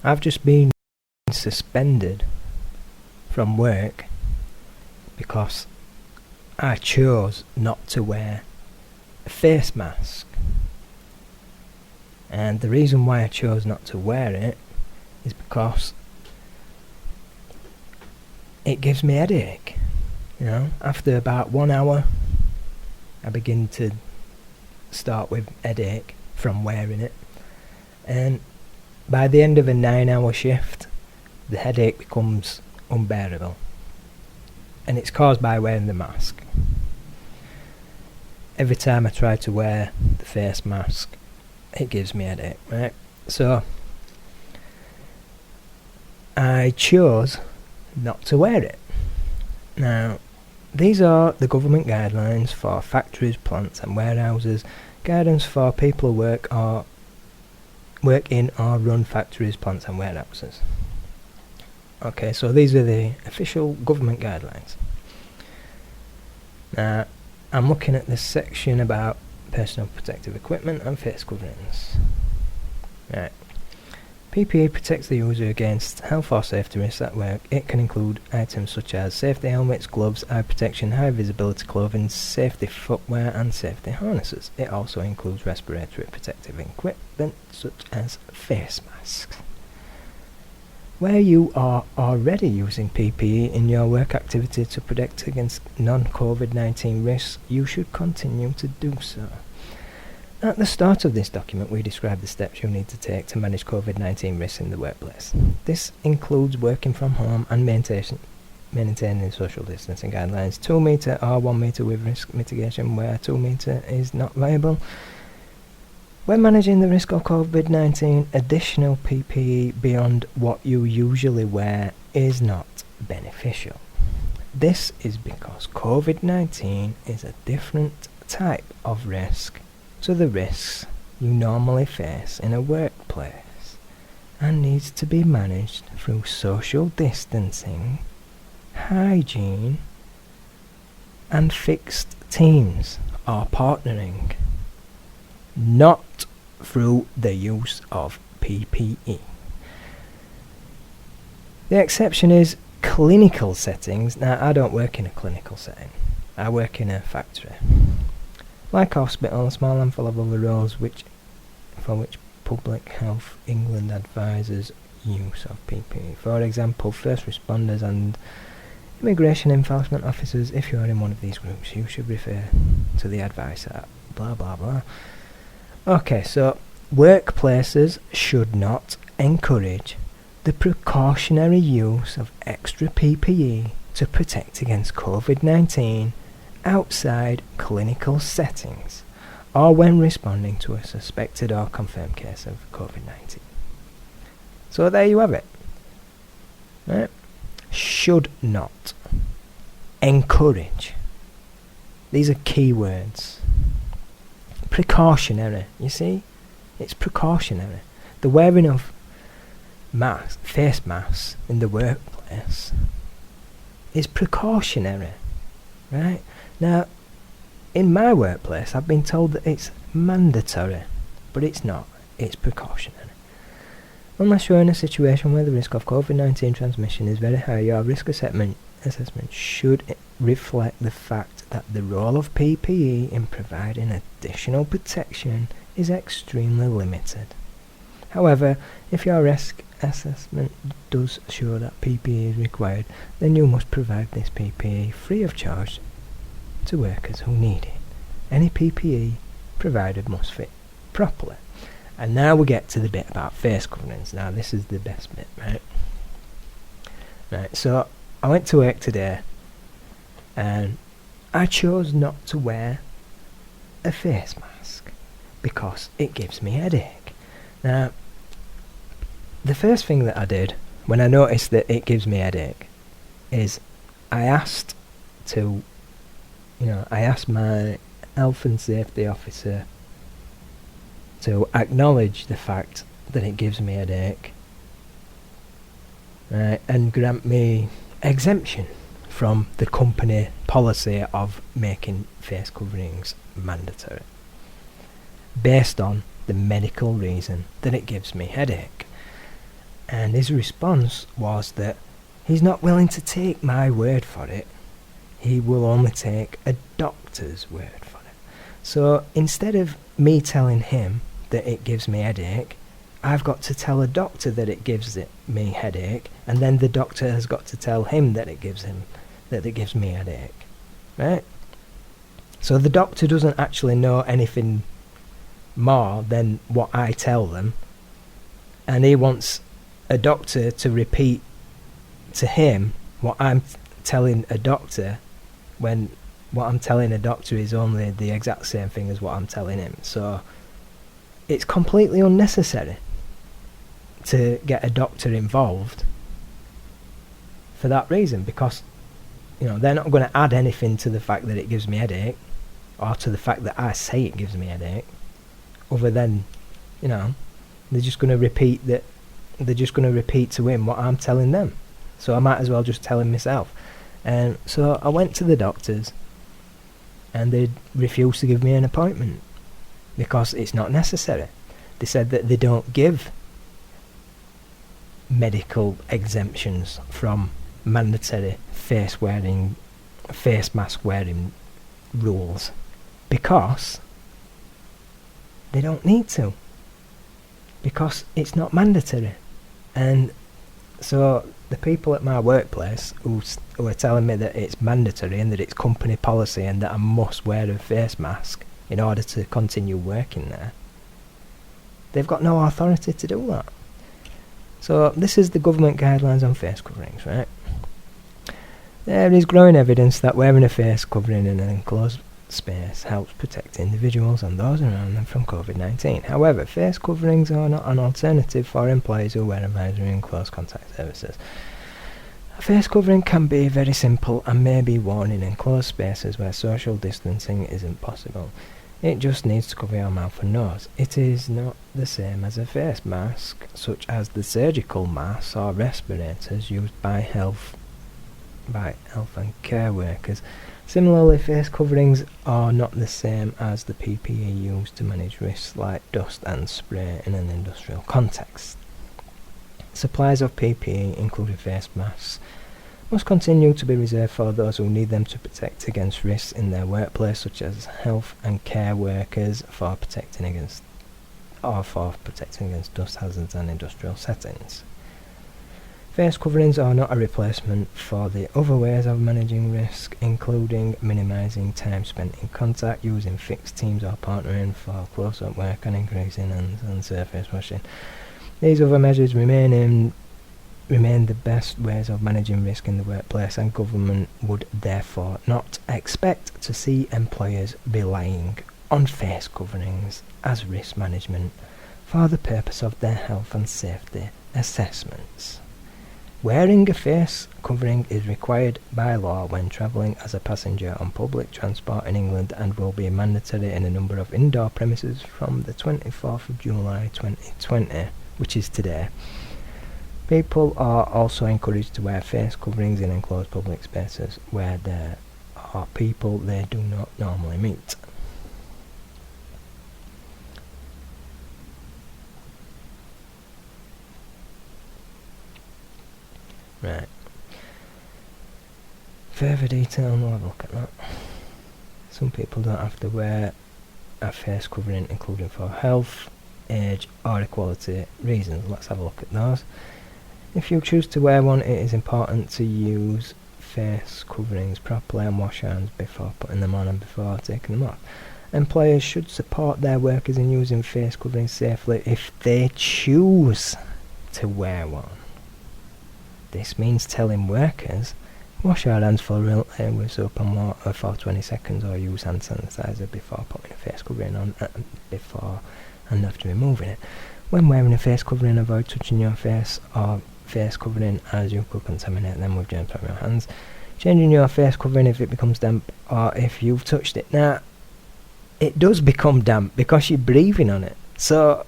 I've just been suspended from work because I chose not to wear a face mask. And the reason why I chose not to wear it is because it gives me a headache. After about 1 hour, I begin to start with headache from wearing it. And by the end of a 9-hour shift, the headache becomes unbearable. And it's caused by wearing the mask. Every time I try to wear the face mask, it gives me a headache, right? So I chose not to wear it. Now, these are the government guidelines for factories, plants and warehouses, guidance for people who work in or run factories, plants and warehouses. Okay, so these are the official government guidelines. Now, I'm looking at this section about personal protective equipment and face coverings. Right. PPE protects the user against health or safety risks at work. It can include items such as safety helmets, gloves, eye protection, high visibility clothing, safety footwear and safety harnesses. It also includes respiratory protective equipment such as face masks. Where you are already using PPE in your work activity to protect against non-COVID-19 risks, you should continue to do so. At the start of this document, we describe the steps you need to take to manage COVID-19 risks in the workplace. This includes working from home and maintaining social distancing guidelines, 2 metre or 1 metre with risk mitigation where 2 metre is not viable. When managing the risk of COVID-19, additional PPE beyond what you usually wear is not beneficial. This is because COVID-19 is a different type of risk to the risks you normally face in a workplace and needs to be managed through social distancing, hygiene, and fixed teams or partnering, not through the use of PPE. The exception is clinical settings. Now, I don't work in a clinical setting. I work in a factory. Like hospital, a small handful of other roles for which Public Health England advises use of PPE. For example, first responders and immigration enforcement officers. If you are in one of these groups, you should refer to the advice at blah blah blah. Okay, so workplaces should not encourage the precautionary use of extra PPE to protect against COVID-19 outside clinical settings or when responding to a suspected or confirmed case of COVID-19. So there you have it. Right? Should not encourage. These are key words. Precautionary, you see? It's precautionary. The wearing of face masks in the workplace is precautionary, right? Now, in my workplace, I've been told that it's mandatory, but it's not. It's precautionary. Unless you're in a situation where the risk of COVID-19 transmission is very high, your risk assessment should reflect the fact that the role of PPE in providing additional protection is extremely limited. However, if your risk assessment does show that PPE is required, then you must provide this PPE free of charge to workers who need it. Any PPE provided must fit properly. And now we get to the bit about face coverings. Now this is the best bit, right? Right, so I went to work today and I chose not to wear a face mask because it gives me a headache. Now, the first thing that I did when I noticed that it gives me a headache is I asked my health and safety officer to acknowledge the fact that it gives me a headache, right, and grant me exemption from the company policy of making face coverings mandatory based on the medical reason that it gives me headache. And his response was that he's not willing to take my word for it. He will only take a doctor's word for it. So instead of me telling him that it gives me headache, I've got to tell a doctor that it gives me headache, and then the doctor has got to tell him that it gives me headache, right? So the doctor doesn't actually know anything more than what I tell them, and he wants a doctor to repeat to him what I'm telling a doctor, when what I'm telling a doctor is only the exact same thing as what I'm telling him. So it's completely unnecessary to get a doctor involved for that reason, because they're not going to add anything to the fact that it gives me headache, or to the fact that I say it gives me headache, other than they're just going to repeat to him what I'm telling them. So I might as well just tell him myself. And so I went to the doctors, and they refused to give me an appointment because it's not necessary. They said that they don't give medical exemptions from mandatory face mask wearing rules, because they don't need to, because it's not mandatory. And so the people at my workplace who are telling me that it's mandatory and that it's company policy and that I must wear a face mask in order to continue working there, they've got no authority to do that. So this is the government guidelines on face coverings, right? There is growing evidence that wearing a face covering in an enclosed space helps protect individuals and those around them from COVID-19. However, face coverings are not an alternative for employees who wear advisory and close contact services. A face covering can be very simple and may be worn in enclosed spaces where social distancing isn't possible. It just needs to cover your mouth and nose. It is not the same as a face mask, such as the surgical masks or respirators used by health and care workers. Similarly, face coverings are not the same as the PPE used to manage risks like dust and spray in an industrial context. Supplies of PPE, including face masks, must continue to be reserved for those who need them to protect against risks in their workplace, such as health and care workers, for protecting against dust hazards and industrial settings. Face coverings are not a replacement for the other ways of managing risk, including minimising time spent in contact, using fixed teams or partnering for close-up work, and increasing hands and surface washing. These other measures remain the best ways of managing risk in the workplace, and government would therefore not expect to see employers relying on face coverings as risk management for the purpose of their health and safety assessments. Wearing a face covering is required by law when travelling as a passenger on public transport in England, and will be mandatory in a number of indoor premises from the 24th of July 2020, which is today. People are also encouraged to wear face coverings in enclosed public spaces where there are people they do not normally meet. Right. Further detail, we'll have a look at that. Some people don't have to wear a face covering, including for health, age or equality reasons. Let's have a look at those. If you choose to wear one, it is important to use face coverings properly and wash hands before putting them on and before taking them off. Employers should support their workers in using face coverings safely if they choose to wear one. This means telling workers, wash your hands thoroughly with soap and water for 20 seconds, or use hand sanitizer before putting a face covering on, before and after removing it. When wearing a face covering, avoid touching your face or face covering, as you could contaminate them with germs from your hands. Changing your face covering if it becomes damp or if you've touched it. Now, it does become damp because you're breathing on it. So,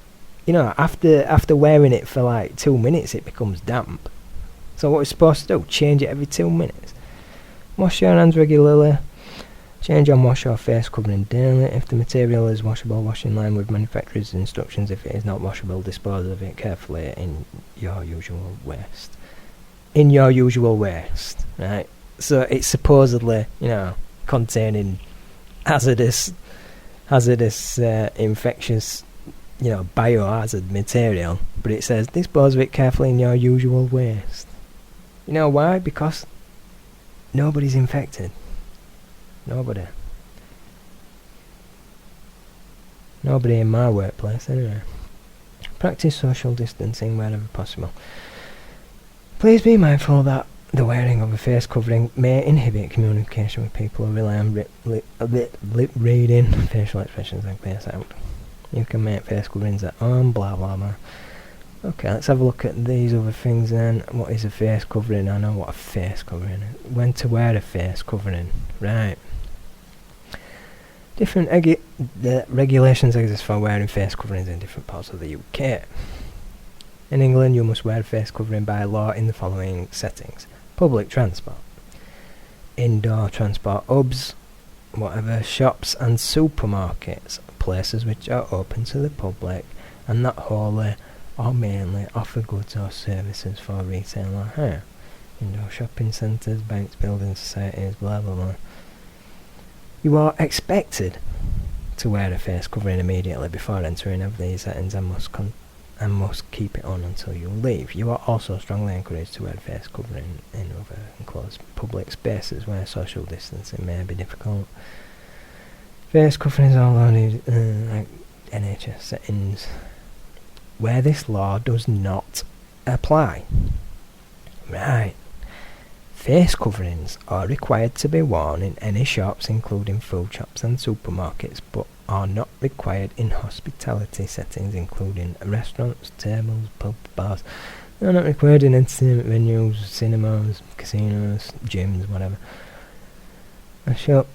after wearing it for like 2 minutes, it becomes damp. So what we're supposed to do, change it every 2 minutes. Wash your hands regularly. Change on wash or face covering daily. If the material is washable, wash in line with manufacturer's instructions. If it is not washable, dispose of it carefully in your usual waste. In your usual waste, right? So it's supposedly, containing hazardous, infectious, biohazard material, but it says dispose of it carefully in your usual waste. You know why? Because nobody's infected. Nobody in my workplace, anyway. Practice social distancing wherever possible. Please be mindful that the wearing of a face covering may inhibit communication with people who rely on lip reading, facial expressions and face out. You can make face coverings at home, blah blah blah. Okay, let's have a look at these other things then. What is a face covering? I know what a face covering is. When to wear a face covering. Right. Different regulations exist for wearing face coverings in different parts of the UK. In England, you must wear a face covering by law in the following settings. Public transport, indoor transport hubs, shops and supermarkets, places which are open to the public and that wholly or mainly offer goods or services for retail or hire. Indoor shopping centres, banks, building societies, blah blah blah. You are expected to wear a face covering immediately before entering of these settings and must keep it on until you leave. You are also strongly encouraged to wear a face covering in other enclosed public spaces where social distancing may be difficult. Face coverings are allowed like NHS settings where this law does not apply. Right. Face coverings are required to be worn in any shops, including food shops and supermarkets, but are not required in hospitality settings, including restaurants, tables, pubs, bars. They are not required in entertainment venues, cinemas, casinos, gyms, whatever. A shop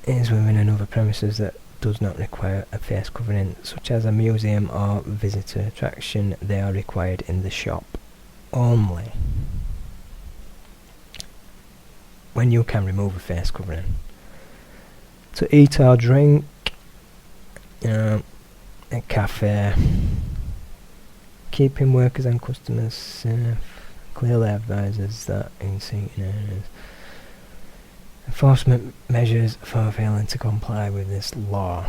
is within another premises that does not require a face covering, such as a museum or visitor attraction. They are required in the shop only. When you can remove a face covering. To eat or drink, a cafe, keeping workers and customers safe, clearly advises that in seating areas. Enforcement measures for failing to comply with this law.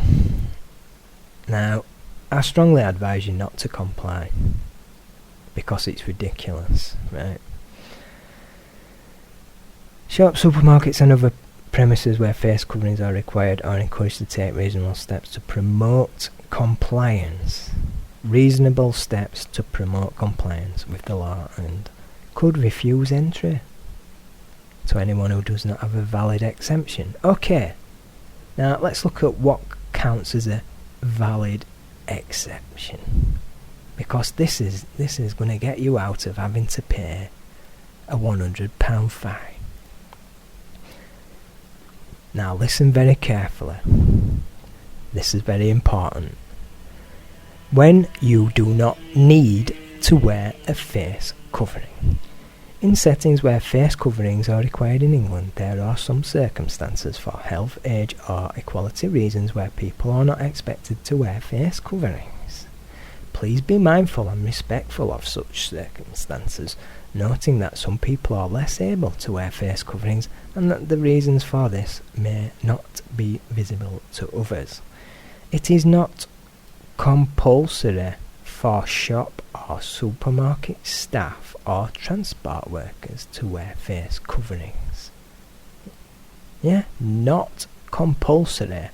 Now, I strongly advise you not to comply, because it's ridiculous, right? Shops, supermarkets and other premises where face coverings are required are encouraged to take reasonable steps to promote compliance. Reasonable steps to promote compliance with the law and could refuse entry to anyone who does not have a valid exemption. Okay, now let's look at what counts as a valid exception. Because this is going to get you out of having to pay a £100 fine. Now listen very carefully. This is very important. When you do not need to wear a face covering. In settings where face coverings are required in England, there are some circumstances for health, age or equality reasons where people are not expected to wear face coverings. Please be mindful and respectful of such circumstances, noting that some people are less able to wear face coverings and that the reasons for this may not be visible to others. It is not compulsory for shop or supermarket staff or transport workers to wear face coverings. Yeah, not compulsory.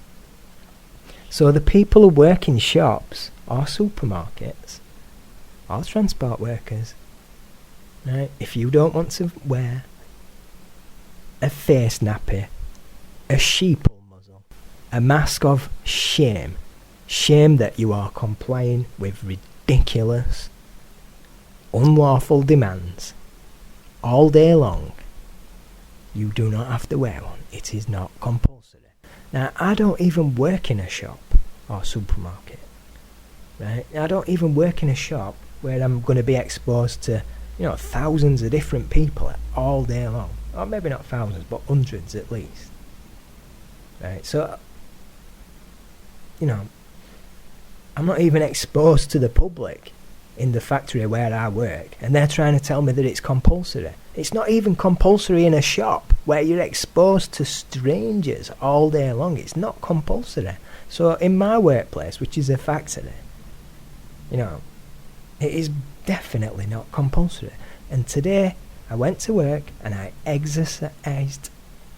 So the people who work in shops or supermarkets or transport workers, right, if you don't want to wear a face nappy, a sheeple muzzle, a mask of shame that you are complying with ridiculous, unlawful demands all day long, you do not have to wear one. It is not compulsory. Now, I don't even work in a shop or supermarket, right? I don't even work in a shop where I'm going to be exposed to, thousands of different people all day long. Or maybe not thousands, but hundreds at least. right? So, you know, I'm not even exposed to the public in the factory where I work, and they're trying to tell me that it's compulsory. It's not even compulsory in a shop where you're exposed to strangers all day long. It's not compulsory. So in my workplace, which is a factory, you know, it is definitely not compulsory. And today I went to work and I exercised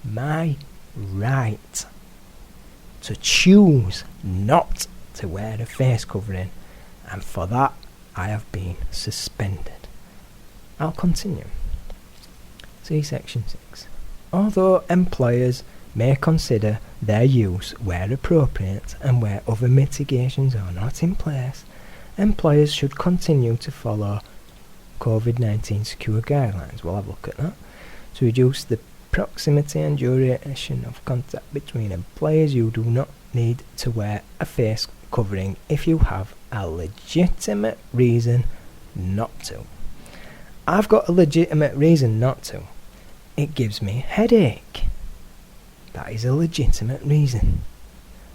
my right to choose not to wear a face covering, and for that I have been suspended. I'll continue. See section 6. Although employers may consider their use where appropriate and where other mitigations are not in place, employers should continue to follow COVID-19 secure guidelines. We'll have a look at that. To reduce the proximity and duration of contact between employees, you do not need to wear a face covering if you have a legitimate reason not to. I've got a legitimate reason not to. It gives me a headache. That is a legitimate reason.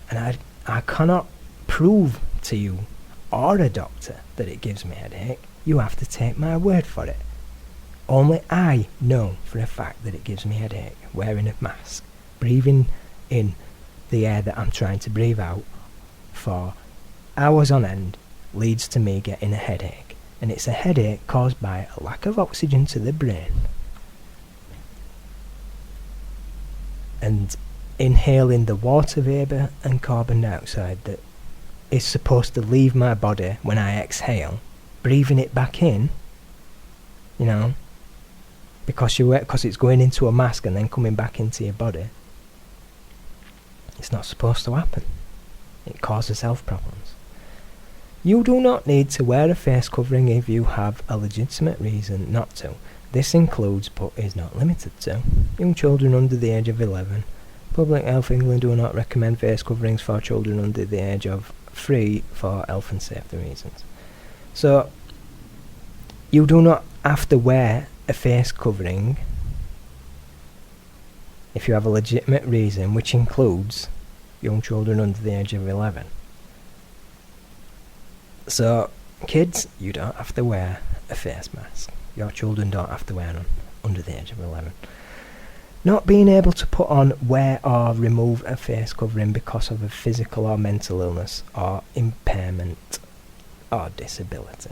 And I cannot prove to you or a doctor that it gives me a headache. You have to take my word for it. Only I know for a fact that it gives me a headache. Wearing a mask, breathing in the air that I'm trying to breathe out for hours on end leads to me getting a headache. And it's a headache caused by a lack of oxygen to the brain. And inhaling the water vapour and carbon dioxide that is supposed to leave my body when I exhale, breathing it back in, you know, because it's going into a mask and then coming back into your body. It's not supposed to happen. It causes health problems. You do not need to wear a face covering if you have a legitimate reason not to. This includes, but is not limited to, young children under the age of 11. Public Health England do not recommend face coverings for children under the age of 3 for health and safety reasons. So, you do not have to wear a face covering if you have a legitimate reason, which includes young children under the age of 11. So, kids, you don't have to wear a face mask. Your children don't have to wear them under the age of 11. Not being able to put on, wear or remove a face covering because of a physical or mental illness or impairment or disability.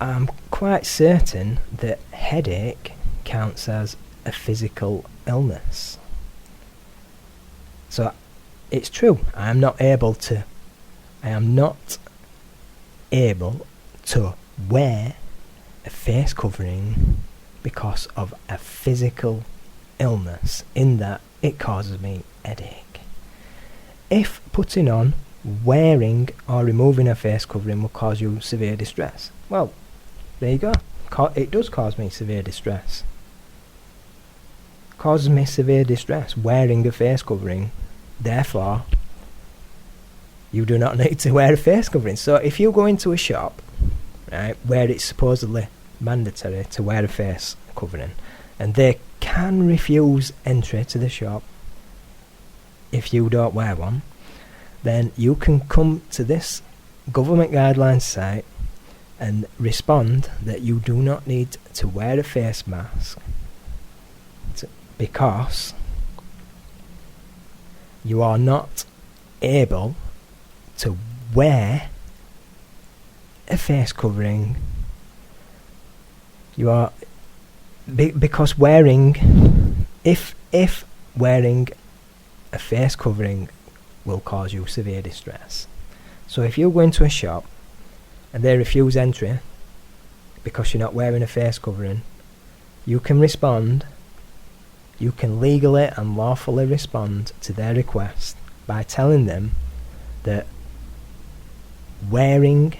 I'm quite certain that headache counts as a physical illness. So it's true, I am not able to wear a face covering because of a physical illness, in that it causes me headache. If putting on, wearing or removing a face covering will cause you severe distress, well, there you go. It does cause me severe distress. Causes me severe distress wearing a face covering. Therefore, you do not need to wear a face covering. So if you go into a shop, right, where it's supposedly mandatory to wear a face covering, and they can refuse entry to the shop if you don't wear one, then you can come to this government guidelines site and respond that you do not need to wear a face mask because you are not able to wear a face covering. You are because wearing, if wearing a face covering will cause you severe distress. So if you go into a shop and they refuse entry because you're not wearing a face covering, you can respond. You can legally and lawfully respond to their request by telling them that wearing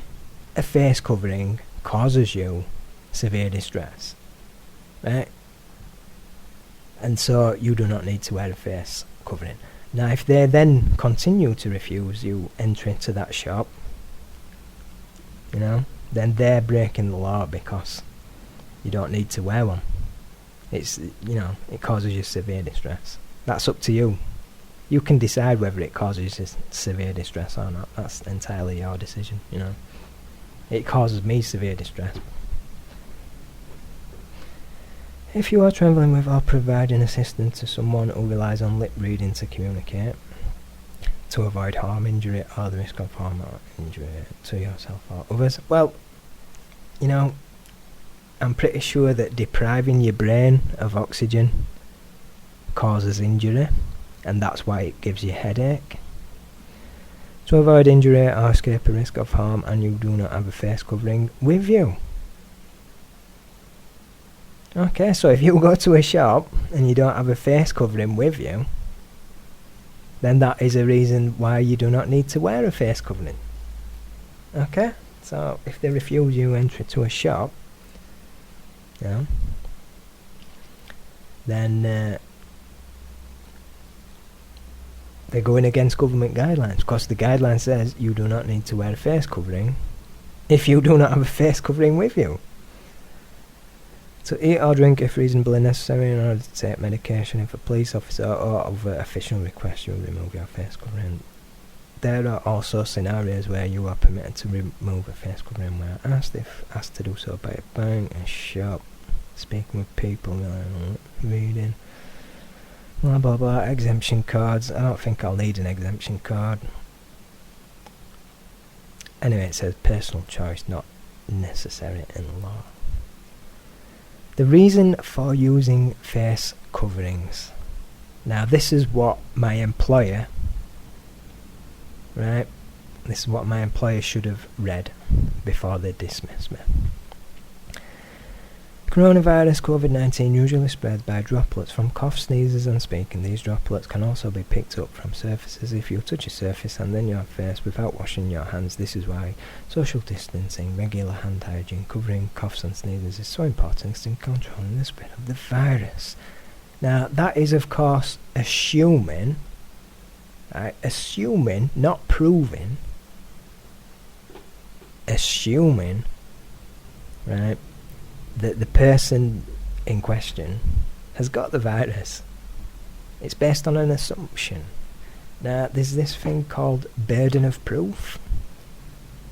a face covering causes you severe distress, right? And so you do not need to wear a face covering. Now if they then continue to refuse you entry to that shop, you know, then they're breaking the law because you don't need to wear one. It's, it causes you severe distress. That's up to you. You can decide whether it causes you severe distress or not. That's entirely your decision, It causes me severe distress. If you are travelling with or providing assistance to someone who relies on lip reading to communicate, to avoid harm, injury, or the risk of harm or injury to yourself or others, well, I'm pretty sure that depriving your brain of oxygen causes injury, and that's why it gives you a headache. To avoid injury or escape a risk of harm, and you do not have a face covering with you. Okay, so if you go to a shop and you don't have a face covering with you, then that is a reason why you do not need to wear a face covering. Okay, so if they refuse you entry to a shop, then they're going against government guidelines, because the guideline says you do not need to wear a face covering if you do not have a face covering with you. To eat or drink if reasonably necessary in order to take medication, if a police officer or other official requests you remove your face covering. There are also scenarios where you are permitted to remove a face covering where asked, if asked to do so by a bank, a shop, speaking with people, reading, blah blah blah. Exemption cards. I don't think I'll need an exemption card. Anyway, it says personal choice, not necessary in law. The reason for using face coverings. Now this is what my employer, this is what my employer should have read before they dismiss me. Coronavirus COVID-19 usually spreads by droplets from cough, sneezes and speaking. These droplets can also be picked up from surfaces if you touch a surface and then your face without washing your hands. This is why social distancing, regular hand hygiene, covering coughs and sneezes is so important in controlling the spread of the virus. Now that is of course assuming, not proving, assuming, that the person in question has got the virus. It's based on an assumption. Now, there's this thing called burden of proof.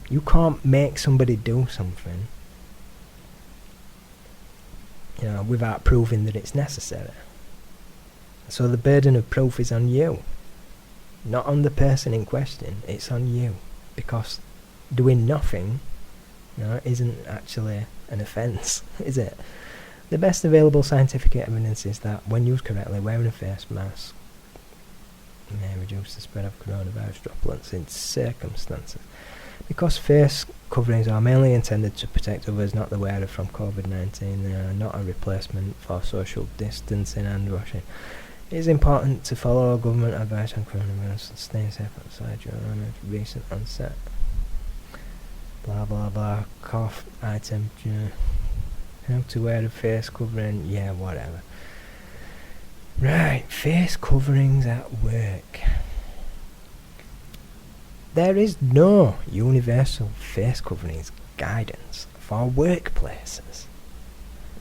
You can't make somebody do something, without proving that it's necessary. So the burden of proof is on you, not on the person in question. It's on you, because doing nothing, isn't actually an offence, is it? The best available scientific evidence is that when used correctly, wearing a face mask may reduce the spread of coronavirus droplets in circumstances. Because face coverings are mainly intended to protect others, not the wearer, from COVID-19, they are not a replacement for social distancing and washing. It is important to follow government advice on coronavirus and stay safe outside during recent onset. Blah blah blah, cough, eye temperature, how to wear a face covering, whatever. Right, face coverings at work. There is no universal face coverings guidance for workplaces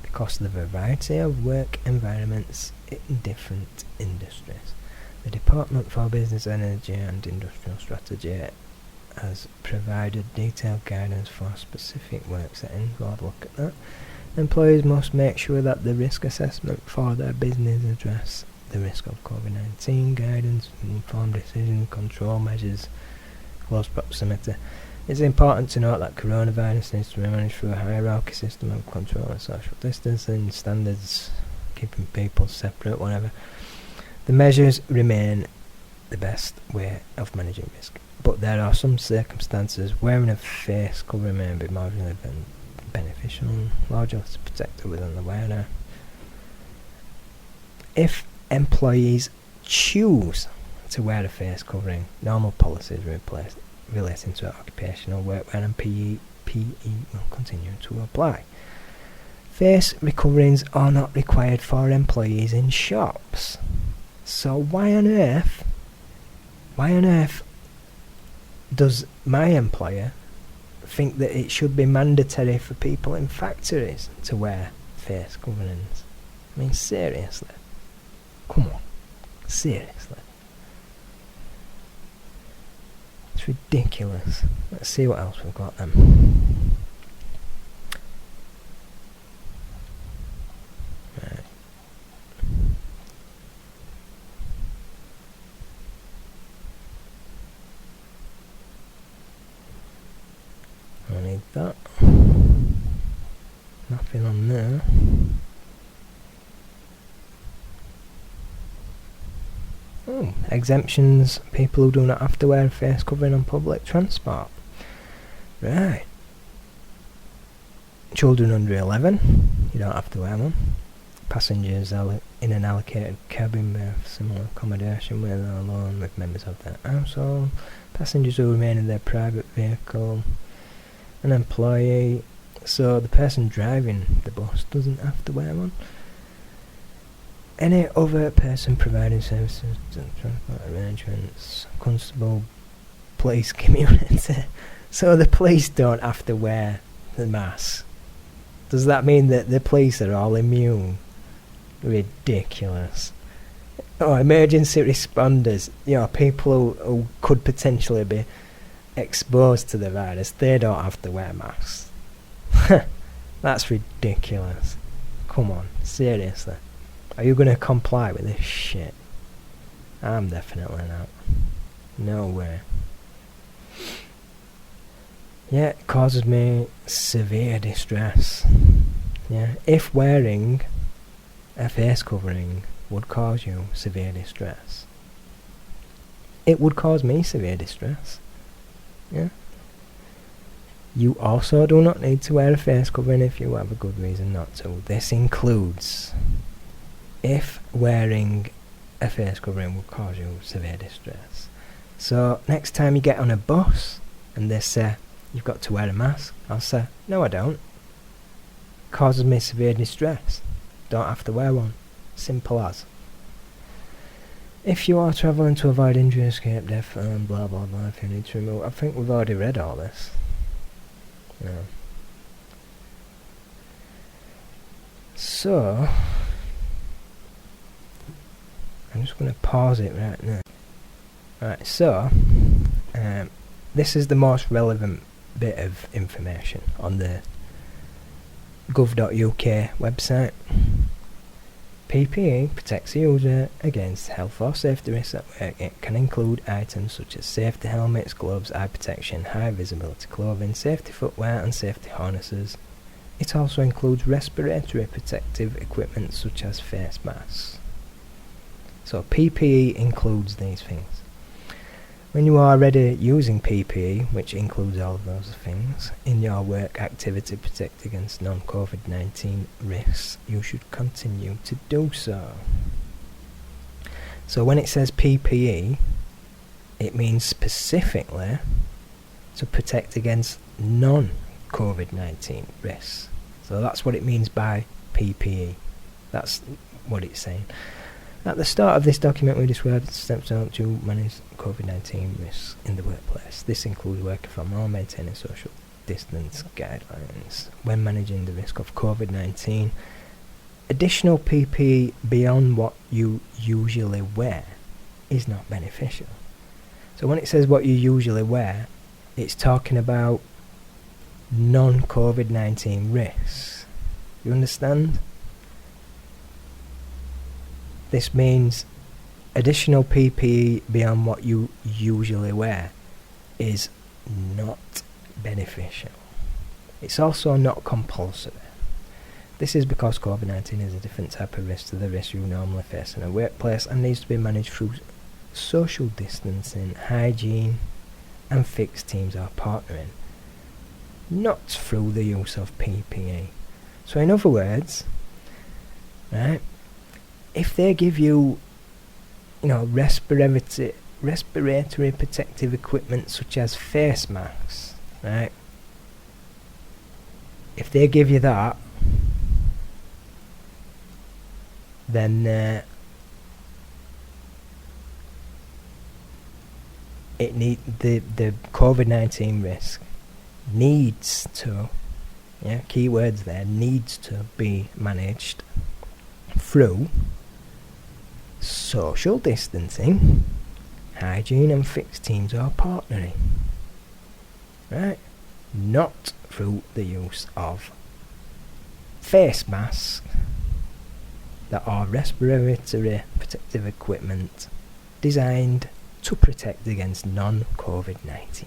because of the variety of work environments in different industries. The Department for Business, Energy and Industrial Strategy has provided detailed guidance for specific work settings. We'll have a look at that. Employees must make sure that the risk assessment for their business address the risk of COVID-19, guidance, informed decision, control measures, close proximity. It's important to note that coronavirus needs to be managed through a hierarchy system of control and social distancing, standards, keeping people separate, whatever. The measures remain the best way of managing risk. But there are some circumstances wearing a face covering may be marginally beneficial, largely to protect others than the wearer. If employees choose to wear a face covering, normal policies relating to occupational workwear and PE will continue to apply. Face coverings are not required for employees in shops. So why on earth does my employer think that it should be mandatory for people in factories to wear face coverings? I mean, seriously. Come on. Seriously. It's ridiculous. Let's see what else we've got then. Right. I need that. Nothing on there. Oh, exemptions, people who do not have to wear a face covering on public transport. Right. Children under 11, you don't have to wear one. Passengers in an allocated cabin with similar accommodation where they're alone with members of their household. Passengers who remain in their private vehicle. An employee, so the person driving the bus doesn't have to wear one. Any other person providing services and transport arrangements, constable, police community. So the police don't have to wear the mask. Does that mean that the police are all immune? Ridiculous. Oh, emergency responders, people who could potentially be exposed to the virus, they don't have to wear masks. That's ridiculous. Come on, seriously. Are you going to comply with this shit? I'm definitely not. No way. Yeah, it causes me severe distress. Yeah, if wearing a face covering would cause you severe distress, it would cause me severe distress. Yeah. You also do not need to wear a face covering if you have a good reason not to. This includes if wearing a face covering will cause you severe distress. So next time you get on a bus and they say you've got to wear a mask, I'll say, no I don't. Causes me severe distress. Don't have to wear one. Simple as. If you are travelling to avoid injury, escape, death, and blah blah blah, if you need to remove... I think we've already read all this. Yeah. So, I'm just going to pause it right now. Right, so, this is the most relevant bit of information on the gov.uk website. PPE protects the user against health or safety risks at work. It can include items such as safety helmets, gloves, eye protection, high visibility clothing, safety footwear and safety harnesses. It also includes respiratory protective equipment such as face masks. So PPE includes these things. When you are already using PPE, which includes all of those things, in your work activity to protect against non-COVID-19 risks, you should continue to do so. So when it says PPE, it means specifically to protect against non-COVID-19 risks. So that's what it means by PPE. That's what it's saying. At the start of this document, we described steps to help you manage COVID-19 risks in the workplace. This includes working from home, maintaining social distance guidelines. When managing the risk of COVID-19, additional PPE beyond what you usually wear is not beneficial. So when it says what you usually wear, it's talking about non-COVID-19 risks. You understand? This means additional PPE beyond what you usually wear is not beneficial. It's also not compulsory. This is because COVID-19 is a different type of risk to the risk you normally face in a workplace and needs to be managed through social distancing, hygiene, and fixed teams are partnering, not through the use of PPE. So in other words, right, if they give you, respiratory protective equipment such as face masks, right, if they give you that, then the COVID-19 risk needs to, keywords there, needs to be managed through social distancing, hygiene and fixed teams or partnering. Right? Not through the use of face masks that are respiratory protective equipment designed to protect against non-COVID-19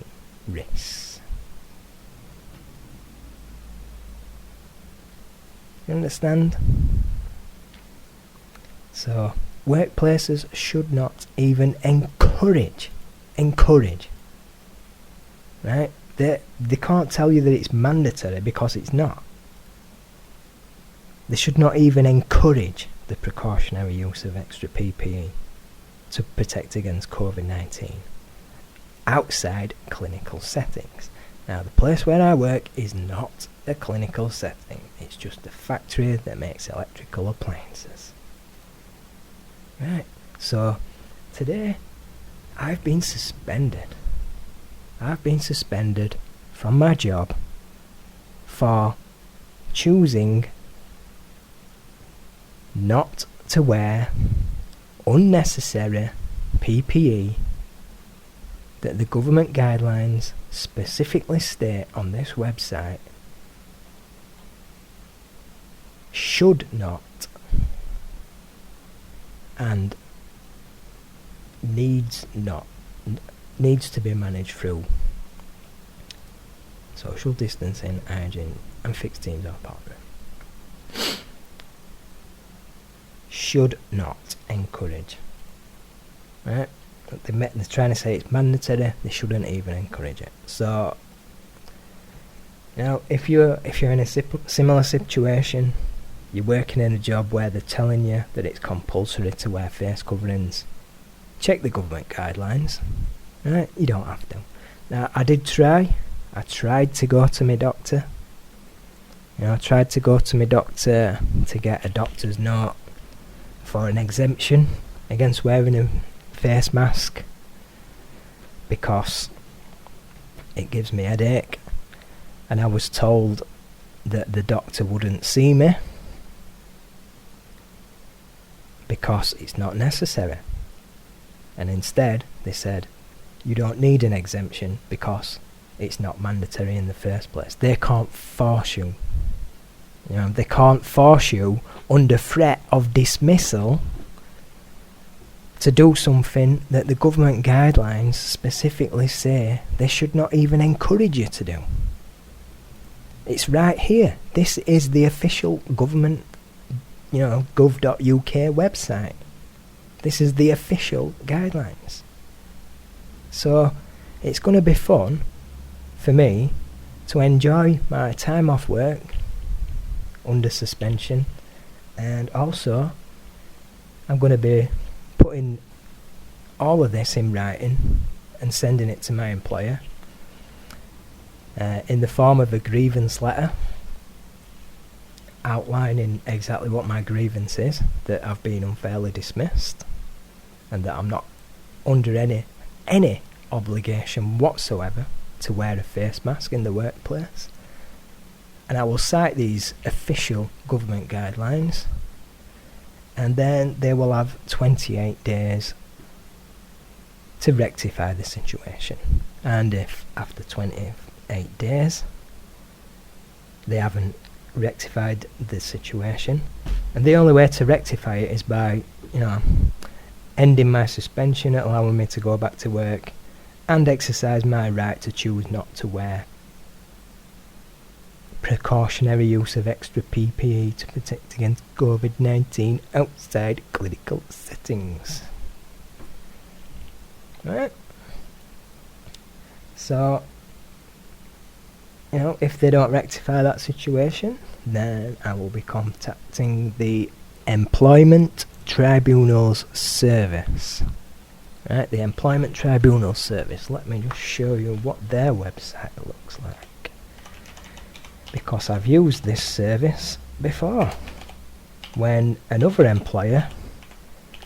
risks. You understand? So, workplaces should not even encourage, right? They can't tell you that it's mandatory because it's not. They should not even encourage the precautionary use of extra PPE to protect against COVID-19 outside clinical settings. Now, the place where I work is not a clinical setting. It's just a factory that makes electrical appliances. Right, so today I've been suspended. I've been suspended from my job for choosing not to wear unnecessary PPE that the government guidelines specifically state on this website should not and needs to be managed through social distancing, hygiene and fixed teams or partnering. Should not encourage. Right? They're trying to say it's mandatory, they shouldn't even encourage it. So, you know, if you're in a similar situation, you're working in a job where they're telling you that it's compulsory to wear face coverings, check the government guidelines. Right? You don't have to. Now, I tried to go to my doctor. You know, I tried to go to my doctor to get a doctor's note for an exemption against wearing a face mask because it gives me a headache, and I was told that the doctor wouldn't see me because it's not necessary, and instead they said you don't need an exemption because it's not mandatory in the first place. They can't force you. You know, they can't force you under threat of dismissal to do something that the government guidelines specifically say they should not even encourage you to do. It's right here. This is the official government, you know, gov.uk website. This is the official guidelines. So it's going to be fun for me to enjoy my time off work under suspension, and also I'm going to be putting all of this in writing and sending it to my employer in the form of a grievance letter outlining exactly what my grievance is, that I've been unfairly dismissed and that I'm not under any obligation whatsoever to wear a face mask in the workplace. And I will cite these official government guidelines, and then they will have 28 days to rectify the situation. And if after 28 days they haven't rectified the situation, and the only way to rectify it is by, you know, ending my suspension, allowing me to go back to work and exercise my right to choose not to wear precautionary use of extra PPE to protect against COVID-19 outside clinical settings. Right? So, you know, if they don't rectify that situation, then I will be contacting the Employment Tribunals Service. Right, the Employment Tribunals Service. Let me just show you what their website looks like, because I've used this service before when another employer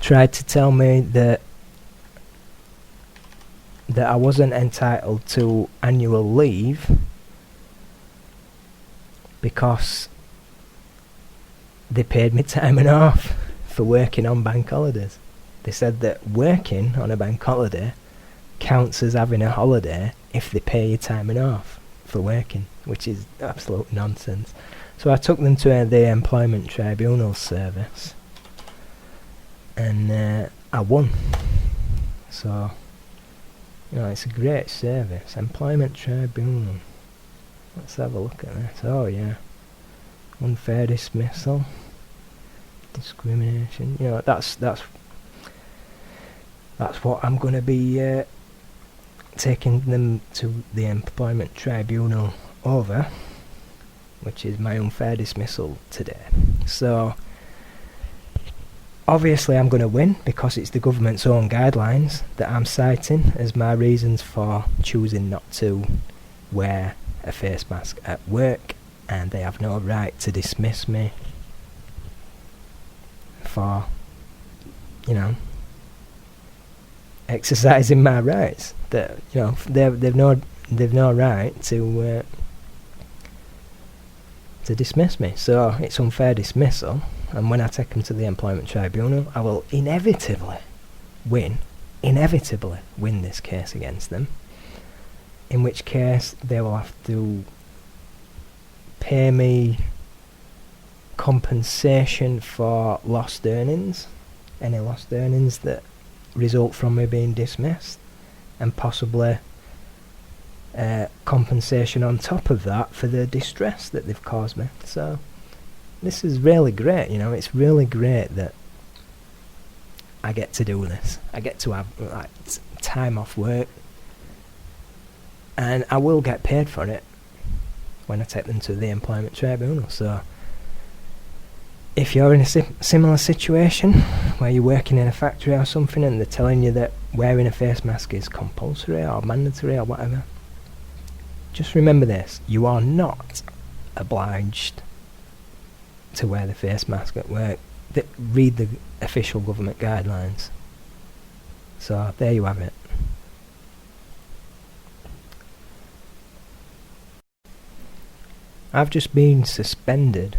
tried to tell me that I wasn't entitled to annual leave because they paid me time and a half for working on bank holidays. They said that working on a bank holiday counts as having a holiday if they pay you time and a half for working, which is absolute nonsense. So I took them to the Employment Tribunal service, and I won. So, it's a great service. Employment Tribunal. Let's have a look at this. Oh yeah. Unfair dismissal. Discrimination. That's what I'm going to be taking them to the Employment Tribunal over, which is my unfair dismissal today. So obviously I'm going to win because it's the government's own guidelines that I'm citing as my reasons for choosing not to wear a face mask at work, and they have no right to dismiss me for exercising my rights. That they've no right to dismiss me. So it's unfair dismissal, and when I take them to the Employment Tribunal, I will inevitably win this case against them, in which case they will have to pay me compensation for lost earnings, any lost earnings that result from me being dismissed, and possibly compensation on top of that for the distress that they've caused me. So this is really great. It's really great that I get to do this. I get to have time off work, and I will get paid for it when I take them to the Employment Tribunal. So if you're in a similar situation where you're working in a factory or something and they're telling you that wearing a face mask is compulsory or mandatory or whatever, just remember this: you are not obliged to wear the face mask at work. Read the official government guidelines. So there you have it. I've just been suspended